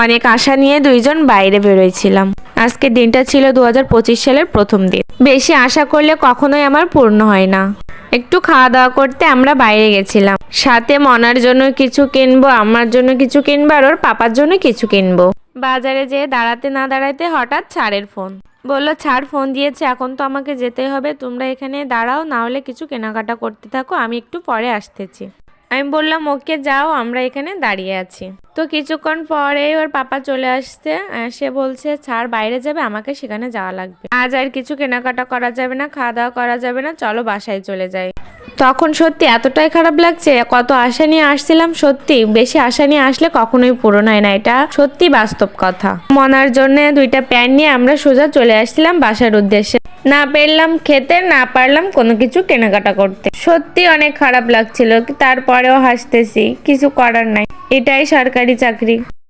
অনেক আশা নিয়ে দুইজন বাইরে বেরোয়ছিলাম। আজকের দিনটা ছিল 2025 সালের প্রথম দিন। বেশি আশা করলে কখনোই আমার পূর্ণ হয় না। একটু খাওয়া দাওয়া করতে আমরা বাইরে গেছিলাম। সাথে মনার জন্য কিছু কিনবো, আমার জন্য কিছু কিনবো, আর ওর পাপার জন্য কিছু কিনবো। বাজারে যেয়ে দাঁড়াতে না দাঁড়াতে হঠাৎ ছাড়ের ফোন। বললো ছাড় ফোন দিয়েছে, এখন তো আমাকে যেতে হবে, তোমরা এখানে দাঁড়াও, না হলে কিছু কেনাকাটা করতে থাকো, আমি একটু পরে আসতেছি। আমি বললাম ওকে যাও, আমরা এখানে দাঁড়িয়ে আছি। তো কিছুক্ষণ পরেই ওর পাপা চলে আসছে। সে বলছে ছাড় বাইরে যাবে, আমাকে সেখানে যাওয়া লাগবে, আজ আর কিছু কেনাকাটা করা যাবে না, খাওয়া দাওয়া করা যাবে না, চলো বাসায় চলে যাই। তখন সত্যি এতটাই খারাপ লাগছে, কত আশা নিয়ে আসছিলাম। সত্যি বেশি আশা নিয়ে আসলে কখনোই পূরণ হয় না, এটা সত্যি বাস্তব কথা। মনার জন্য দুইটা প্যান্ট নিয়ে আমরা সোজা চলে আসছিলাম বাসার উদ্দেশ্যে। না পেলাম খেতে, না পারলাম কোনো কিছু কেনাকাটা করতে। সত্যি অনেক খারাপ লাগছিল, তারপরেও হাসতেছি, কিছু করার নাই, এটাই সরকারি চাকরি।